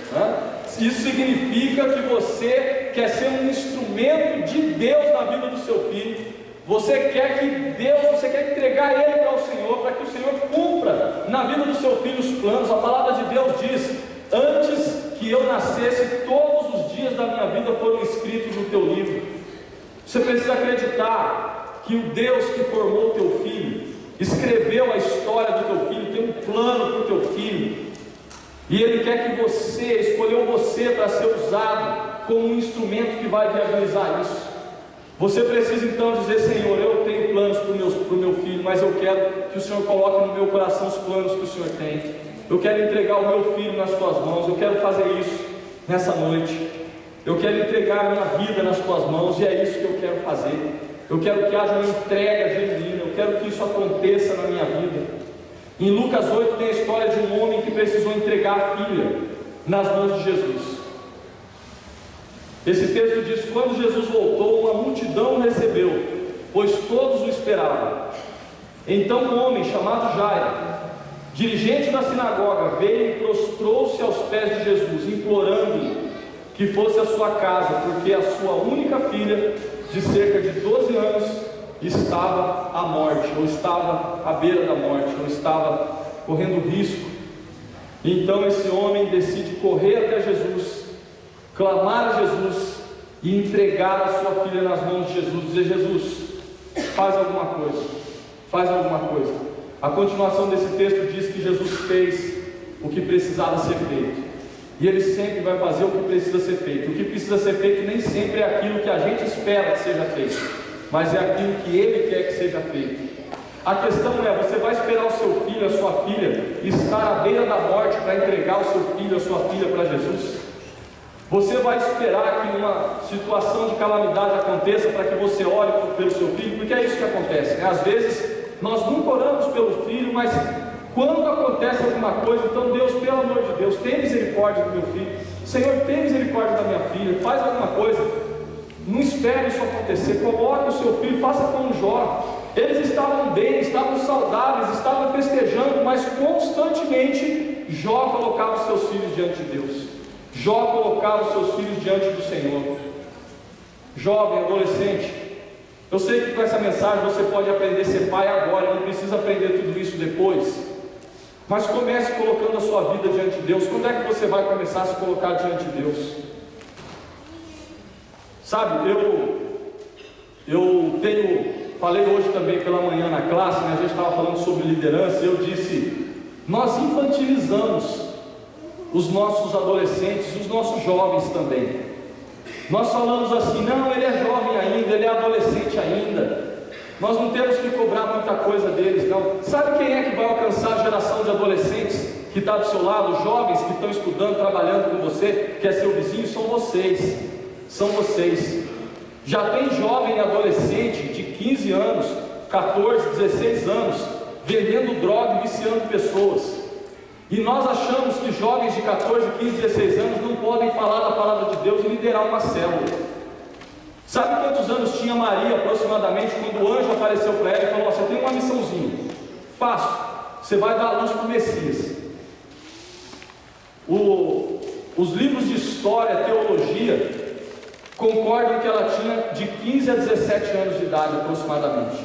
Isso significa que você quer ser um instrumento de Deus na vida do seu filho. Você quer entregar ele para o Senhor, para que o Senhor cumpra na vida do seu filho os planos. A palavra de Deus diz: antes que eu nascesse, todos os dias da minha vida foram escritos no teu livro. Você precisa acreditar que o Deus que formou o teu filho, escreveu a história do teu filho, tem um plano para o teu filho, e Ele quer que você, escolheu você para ser usado como um instrumento que vai viabilizar isso. Você precisa então dizer: Senhor, eu tenho planos para o meu filho, mas eu quero que o Senhor coloque no meu coração os planos que o Senhor tem. Eu quero entregar o meu filho nas tuas mãos, eu quero fazer isso nessa noite. Eu quero entregar a minha vida nas tuas mãos, e é isso que eu quero fazer. Eu quero que haja uma entrega genuína, eu quero que isso aconteça na minha vida. Em Lucas 8 tem a história de um homem que precisou entregar a filha nas mãos de Jesus. Esse texto diz: quando Jesus voltou, uma multidão o recebeu, pois todos o esperavam. Então um homem chamado Jairo, dirigente da sinagoga, veio e prostrou-se aos pés de Jesus, implorando-lhe que fosse à sua casa, porque a sua única filha, de cerca de 12 anos, estava à morte, ou estava à beira da morte, ou estava correndo risco. Então esse homem decide correr até Jesus, clamar a Jesus e entregar a sua filha nas mãos de Jesus, dizer: Jesus, faz alguma coisa, faz alguma coisa. A continuação desse texto diz que Jesus fez o que precisava ser feito, e Ele sempre vai fazer o que precisa ser feito. O que precisa ser feito nem sempre é aquilo que a gente espera que seja feito, mas é aquilo que Ele quer que seja feito. A questão é: você vai esperar o seu filho, a sua filha, estar à beira da morte para entregar o seu filho, a sua filha para Jesus? Você vai esperar que uma situação de calamidade aconteça para que você ore pelo seu filho? Porque é isso que acontece, né? Às vezes nós nunca oramos pelo filho, mas quando acontece alguma coisa, então Deus, pelo amor de Deus, tem misericórdia do meu filho. Senhor, tem misericórdia da minha filha, faz alguma coisa. Não espere isso acontecer, coloque o seu filho, faça como Jó. Eles estavam bem, estavam saudáveis, estavam festejando, mas constantemente Jó colocava os seus filhos diante de Deus. Jó colocava os seus filhos diante do Senhor. Jovem, adolescente, eu sei que com essa mensagem você pode aprender a ser pai agora, não precisa aprender tudo isso depois. Mas comece colocando a sua vida diante de Deus. Quando é que você vai começar a se colocar diante de Deus? Sabe, falei hoje também pela manhã na classe, né? A gente estava falando sobre liderança, e eu disse, nós infantilizamos os nossos adolescentes, os nossos jovens também. Nós falamos assim, não, ele é jovem ainda, ele é adolescente ainda, nós não temos que cobrar muita coisa deles, não. Sabe quem é que vai alcançar a geração de adolescentes que está do seu lado, os jovens que estão estudando, trabalhando com você, que é seu vizinho? São vocês, são vocês. Já tem jovem adolescente de 15 anos, 14, 16 anos, vendendo droga e viciando pessoas. E nós achamos que jovens de 14, 15, 16 anos não podem falar da palavra de Deus e liderar uma célula. Sabe quantos anos tinha Maria aproximadamente quando o anjo apareceu para ela e falou: você tem uma missãozinha, fácil, você vai dar a luz para o Messias. Os livros de história, teologia, concordam que ela tinha de 15 a 17 anos de idade aproximadamente,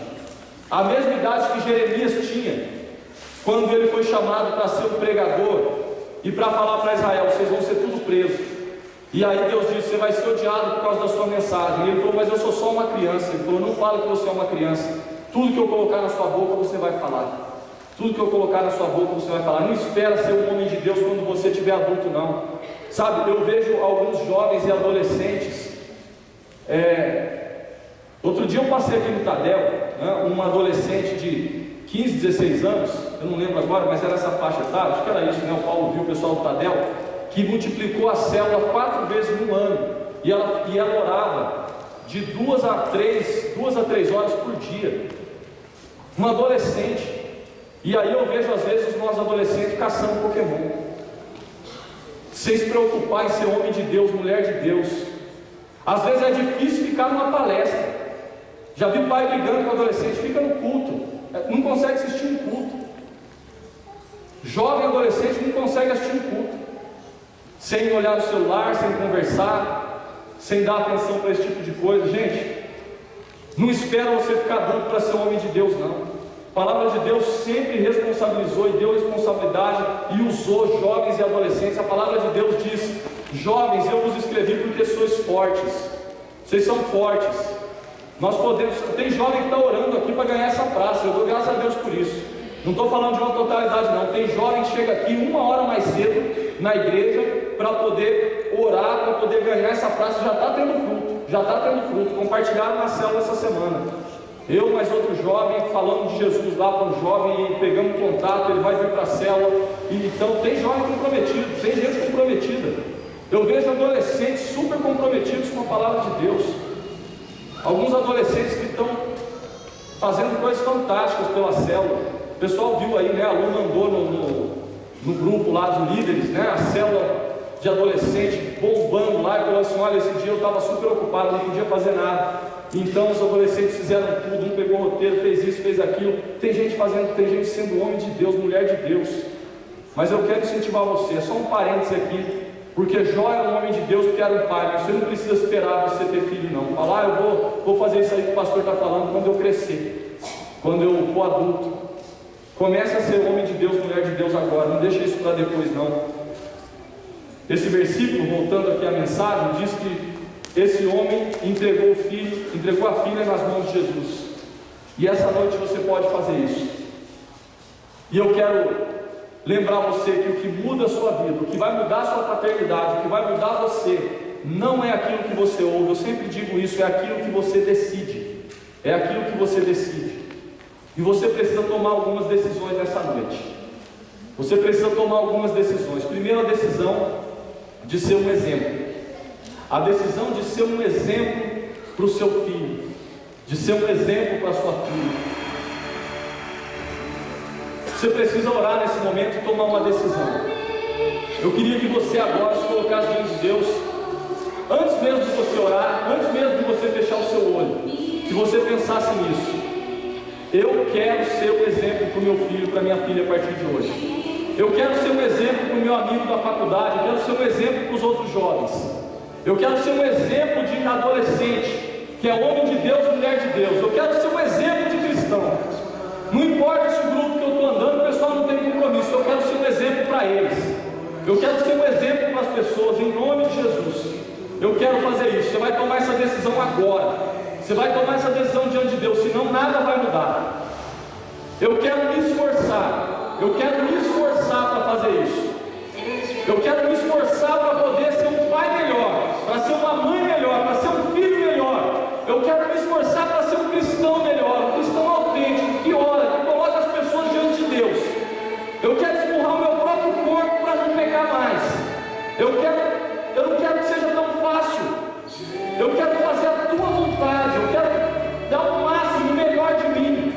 a mesma idade que Jeremias tinha quando ele foi chamado para ser um pregador e para falar para Israel: vocês vão ser tudo presos. E aí Deus disse: você vai ser odiado por causa da sua mensagem. E ele falou: mas eu sou só uma criança. Ele falou: não fale que você é uma criança, tudo que eu colocar na sua boca você vai falar. Tudo que eu colocar na sua boca você vai falar. Não espera ser um homem de Deus quando você estiver adulto, não. Sabe, eu vejo alguns jovens e adolescentes. Outro dia eu passei aqui no Tadel, né, um adolescente de 15, 16 anos, eu não lembro agora, mas era essa faixa etária, acho que era isso, né? O Paulo viu o pessoal do Tadel, que multiplicou a célula 4 vezes no ano, e ela orava de 2 a 3 horas por dia. Um adolescente. E aí eu vejo às vezes os nossos adolescentes caçando Pokémon, sem se preocupar em ser homem de Deus, mulher de Deus. Às vezes é difícil ficar numa palestra. Já vi pai brigando com adolescente, fica no culto, não consegue assistir um culto. Jovem adolescente não consegue assistir um culto, sem olhar no celular, sem conversar, sem dar atenção para esse tipo de coisa. Gente, não espera você ficar adulto para ser um homem de Deus, não. A palavra de Deus sempre responsabilizou e deu responsabilidade e usou jovens e adolescentes. A palavra de Deus diz: jovens, eu vos escrevi porque sois fortes. Vocês são fortes. Nós podemos. Tem jovem que está orando aqui para ganhar essa praça. Eu dou graças a Deus por isso. Não estou falando de uma totalidade, não. Tem jovem que chega aqui 1 hora mais cedo na igreja para poder orar, para poder ganhar essa praça. Já está tendo fruto. Já está tendo fruto. Compartilharam na célula essa semana. Eu mais outro jovem falando de Jesus lá para um jovem e pegamos contato, ele vai vir para a célula. E então tem jovem comprometido, tem gente comprometida. Eu vejo adolescentes super comprometidos com a palavra de Deus. Alguns adolescentes que estão fazendo coisas fantásticas pela célula. O pessoal viu aí, né? A Lu mandou no grupo lá de líderes, né? A célula de adolescente bombando lá, e falou assim: olha, esse dia eu estava super ocupado, não podia fazer nada. Então os adolescentes fizeram tudo, um pegou o roteiro, fez isso, fez aquilo. Tem gente fazendo, tem gente sendo homem de Deus, mulher de Deus. Mas eu quero incentivar você, é só um parênteses aqui, porque Jó era um homem de Deus porque era um pai, mas você não precisa esperar você ter filho, não. Falar: eu vou fazer isso aí que o pastor está falando quando eu crescer, quando eu for adulto. Comece a ser homem de Deus, mulher de Deus agora, não deixe isso para depois, não. Esse versículo, voltando aqui à mensagem, diz que esse homem entregou a filha nas mãos de Jesus. E essa noite você pode fazer isso. E eu quero lembrar você que o que muda a sua vida, o que vai mudar a sua paternidade, o que vai mudar você, não é aquilo que você ouve. Eu sempre digo isso, é aquilo que você decide. É aquilo que você decide. E você precisa tomar algumas decisões nessa noite. Você precisa tomar algumas decisões. Primeiro, a decisão de ser um exemplo. A decisão de ser um exemplo para o seu filho, de ser um exemplo para a sua filha. Você precisa orar nesse momento e tomar uma decisão. Eu queria que você agora se colocasse diante de Deus, antes mesmo de você orar, antes mesmo de você fechar o seu olho, que você pensasse nisso. Eu quero ser um exemplo para o meu filho, para a minha filha a partir de hoje. Eu quero ser um exemplo para o meu amigo da faculdade. Eu quero ser um exemplo para os outros jovens. Eu quero ser um exemplo de adolescente, que é homem de Deus, mulher de Deus. Eu quero ser um exemplo de cristão. Não importa se o grupo que eu estou andando, o pessoal não tem compromisso. Eu quero ser um exemplo para eles. Eu quero ser um exemplo para as pessoas, em nome de Jesus. Eu quero fazer isso. Você vai tomar essa decisão agora. Você vai tomar essa decisão diante de Deus, senão nada vai mudar. Eu quero me esforçar. Eu quero me esforçar para fazer isso. Eu quero me esforçar para poder ser um pai melhor, para ser uma mãe melhor, para ser um filho melhor. Eu quero me esforçar para ser um cristão melhor, um cristão autêntico, que ora, que coloca as pessoas diante de Deus. Eu quero esmurrar o meu próprio corpo para não pecar mais. Eu não quero que seja tão fácil. Eu quero fazer a tua vontade. Eu quero dar o máximo, o melhor de mim.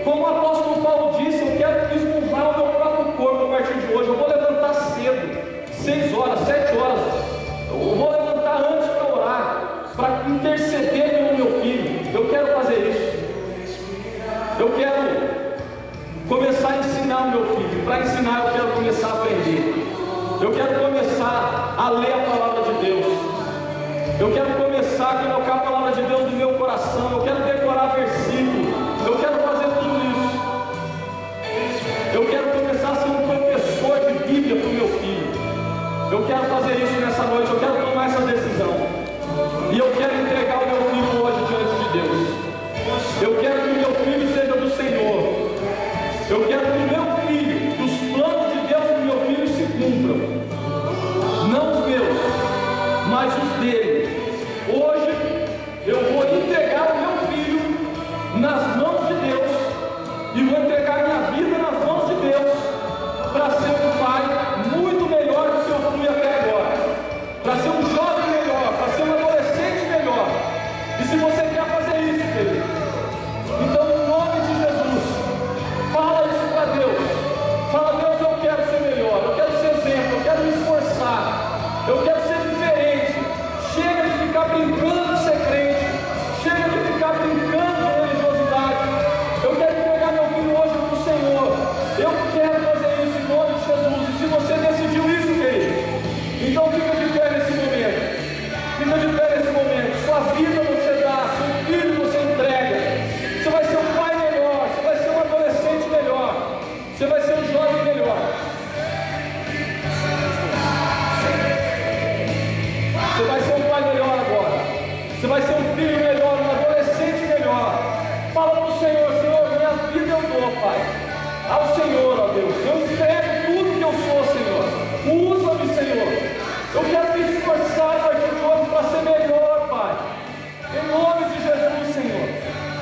Como o apóstolo Paulo disse, eu quero esmurrar o meu próprio corpo a partir de hoje. Eu vou levantar cedo, 6 horas, 7 horas. Eu vou levantar antes para orar, para interceder pelo meu filho. Eu quero fazer isso. Eu quero começar a ensinar o meu filho. Para ensinar, eu quero começar a aprender. Eu quero começar a ler a palavra de Deus. Eu quero começar a colocar a palavra de Deus no meu coração. Eu quero decorar versículo. Eu quero fazer tudo isso. Eu quero começar a ser um professor de Bíblia para o meu filho. Eu quero fazer isso nessa noite. Eu quero tomar essa decisão. E eu quero entregar o meu filho hoje diante de Deus. Eu quero que o meu filho seja do Senhor. Eu quero que o meu filho, que os planos de Deus para o meu filho se cumpram. Não os meus, mas os dele. Hoje eu vou entregar o meu filho nas mãos de Deus e vou entregar minha vida nas mãos de Deus para ser um pai muito melhor do que eu fui até agora, para ser um jovem melhor, para ser um adolescente melhor. E se você quer fazer isso, querido, então em nome de Jesus, fala isso para Deus. Fala: Deus, eu quero ser melhor, eu quero ser exemplo, eu quero me esforçar, eu quero ser diferente. Chega de ficar brincando de ser crente, chega de ficar brincando de religiosidade. Eu quero entregar meu filho hoje para o Senhor. Eu quero fazer isso em nome de Jesus. E se você decidiu isso, querido, então fica de pé nesse momento. Fica de pé nesse momento. Sua vida você dá, seu filho você entrega. Você vai ser um pai melhor, você vai ser um adolescente melhor, você vai ser um jovem melhor. Você vai ser um pai melhor agora. Você vai ser um filho melhor, um adolescente melhor. Fala para o Senhor: Senhor, minha vida eu dou, Pai, ao Senhor, ó Deus. Eu entrego tudo que eu sou, Senhor. Usa-me, Senhor. Eu quero me esforçar a partir de hoje para ser melhor, Pai. Em nome de Jesus, Senhor.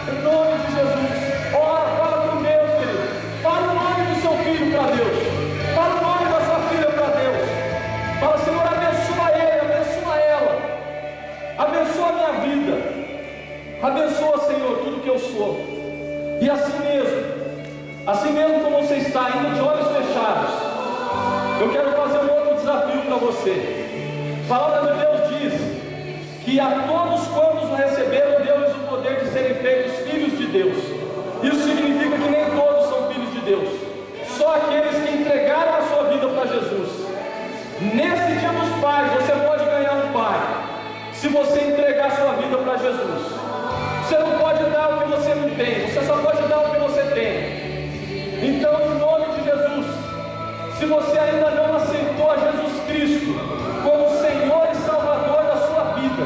Em nome de Jesus. Ora, fala com Deus, querido. Fala o nome do seu filho para Deus. Fala o nome da sua filha para Deus. Fala: Senhor, abençoa ele, abençoa ela. Abençoa a minha vida. Abençoa, Senhor, tudo que eu sou. E assim mesmo como você está, ainda de olhos fechados, eu quero fazer um outro desafio para você. A palavra de Deus diz que a todos quantos o receberam, deu-lhes o poder de serem feitos filhos de Deus. Isso significa que nem todos são filhos de Deus, só aqueles que entregaram a sua vida para Jesus. Nesse dia dos pais, você pode ganhar um pai, se você entregar a sua vida para Jesus. Você não pode dar o que você não tem, você só pode dar o que você tem. Então, em nome de Jesus, se você ainda não aceitou a Jesus Cristo como Senhor e Salvador da sua vida,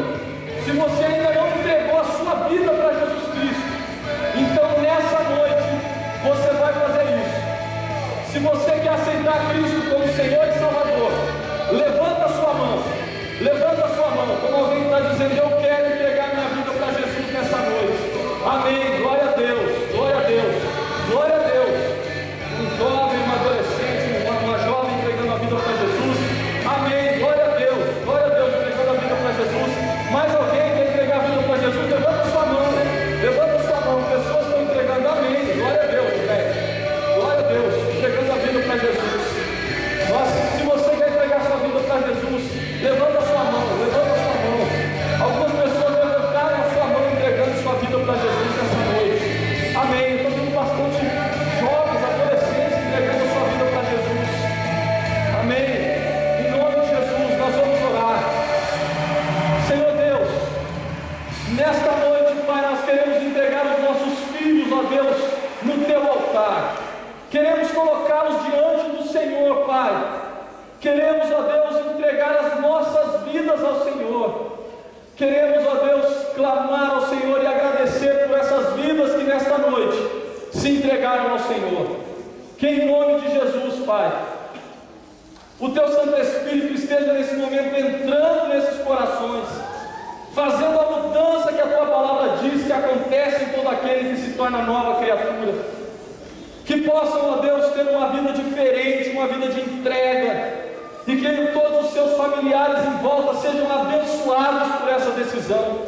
se você ainda não entregou a sua vida para Jesus Cristo, então nessa noite você vai fazer isso. Se você quer aceitar Cristo como Senhor e Salvador, levanta a sua mão. Levanta a sua mão, como alguém está dizendo: eu quero entregar minha vida para Jesus nessa noite. Amém, glória a Deus, glória a Deus, glória a Deus. Um jovem, um adolescente, uma jovem entregando a vida para Jesus. Amém, glória a Deus, entregando a vida para Jesus. Queremos, ó Deus, clamar ao Senhor e agradecer por essas vidas que nesta noite se entregaram ao Senhor. Que em nome de Jesus, Pai, o Teu Santo Espírito esteja nesse momento entrando nesses corações, fazendo a mudança que a Tua Palavra diz que acontece em todo aquele que se torna nova criatura. Que possam, ó Deus, ter uma vida diferente, uma vida de entrega, e que todos os seus familiares em volta sejam abençoados por essa decisão.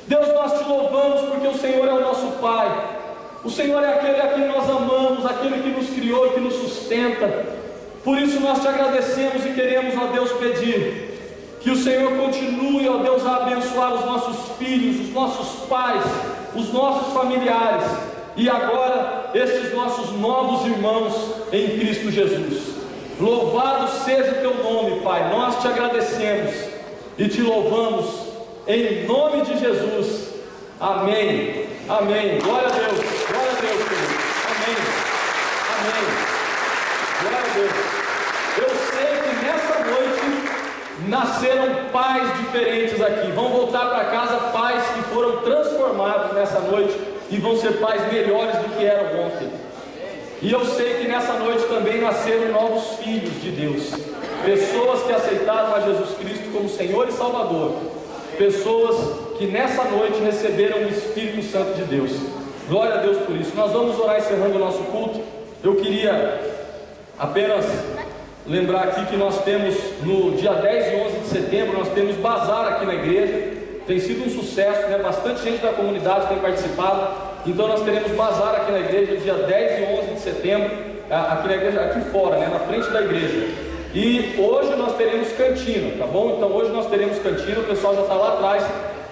Deus, nós Te louvamos porque o Senhor é o nosso Pai, o Senhor é aquele a quem nós amamos, aquele que nos criou e que nos sustenta. Por isso nós Te agradecemos e queremos, ó Deus, pedir que o Senhor continue, ó Deus, a abençoar os nossos filhos, os nossos pais, os nossos familiares, e agora estes nossos novos irmãos em Cristo Jesus. Louvado seja o Teu nome, Pai. Nós Te agradecemos e Te louvamos em nome de Jesus. Amém. Amém. Glória a Deus. Glória a Deus, Senhor. Amém. Amém. Glória a Deus. Eu sei que nessa noite nasceram pais diferentes aqui. Vão voltar para casa pais que foram transformados nessa noite e vão ser pais melhores do que eram ontem. E eu sei que nessa noite também nasceram novos filhos de Deus, pessoas que aceitaram a Jesus Cristo como Senhor e Salvador, pessoas que nessa noite receberam o Espírito Santo de Deus. Glória a Deus por isso. Nós vamos orar encerrando o nosso culto. Eu queria apenas lembrar aqui que nós temos no dia 10 e 11 de setembro, nós temos bazar aqui na igreja. Tem sido um sucesso, né? Bastante gente da comunidade tem participado. Então nós teremos bazar aqui na igreja dia 10 e 11 de setembro, aqui na igreja, aqui fora, né, na frente da igreja. E hoje nós teremos cantina, tá bom? Então hoje nós teremos cantina, o pessoal já está lá atrás,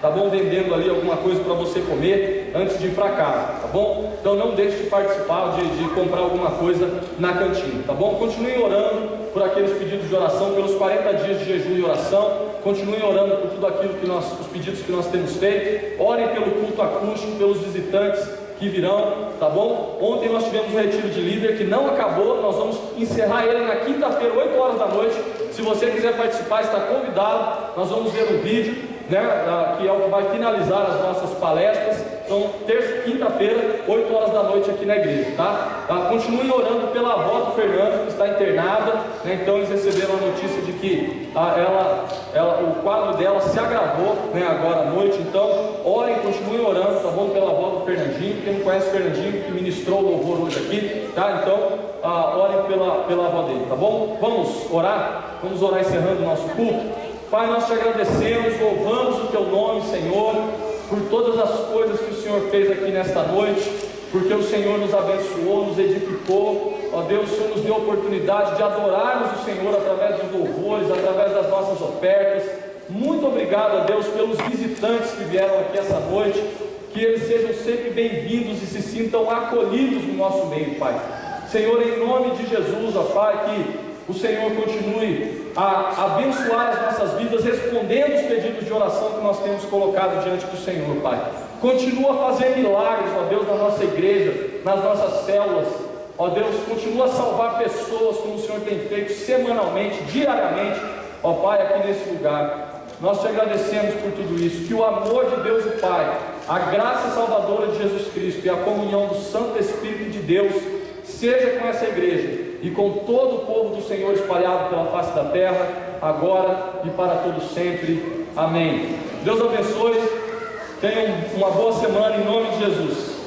tá bom? Vendendo ali alguma coisa para você comer antes de ir para casa, tá bom? Então não deixe de participar, de comprar alguma coisa na cantina, tá bom? Continuem orando por aqueles pedidos de oração, pelos 40 dias de jejum e oração. Continuem orando por tudo aquilo que os pedidos que nós temos feito. Orem pelo culto acústico, pelos visitantes que virão, tá bom? Ontem nós tivemos um retiro de líder que não acabou. Nós vamos encerrar ele na quinta-feira, 8 horas da noite. Se você quiser participar, está convidado. Nós vamos ver um vídeo, né, que é o que vai finalizar as nossas palestras. Então, terça e quinta-feira, 8 horas da noite aqui na igreja, tá? Continuem orando pela avó do Fernando, que está internada, né? Então eles receberam a notícia de que o quadro dela se agravou, né, agora à noite. Então, orem, continuem orando, tá bom? Pela avó do Fernandinho. Quem não conhece o Fernandinho, que ministrou o louvor hoje aqui, tá? Então, orem pela avó dele, tá bom? Vamos orar? Vamos orar encerrando o nosso culto. Pai, nós Te agradecemos, louvamos o Teu nome, Senhor, por todas as coisas que o Senhor fez aqui nesta noite, porque o Senhor nos abençoou, nos edificou. Ó Deus, o Senhor nos deu a oportunidade de adorarmos o Senhor através dos louvores, através das nossas ofertas. Muito obrigado, ó Deus, pelos visitantes que vieram aqui essa noite, que eles sejam sempre bem-vindos e se sintam acolhidos no nosso meio, Pai. Senhor, em nome de Jesus, ó Pai, que o Senhor continue a abençoar as nossas vidas, respondendo os pedidos de oração que nós temos colocado diante do Senhor, Pai. Continua a fazer milagres, ó Deus, na nossa igreja, nas nossas células. Ó Deus, continua a salvar pessoas como o Senhor tem feito semanalmente, diariamente, ó Pai, aqui nesse lugar. Nós Te agradecemos por tudo isso. Que o amor de Deus o Pai, a graça salvadora de Jesus Cristo e a comunhão do Santo Espírito de Deus seja com essa igreja e com todo o povo do Senhor espalhado pela face da terra, agora e para todo sempre. Amém. Deus abençoe. Tenham uma boa semana em nome de Jesus.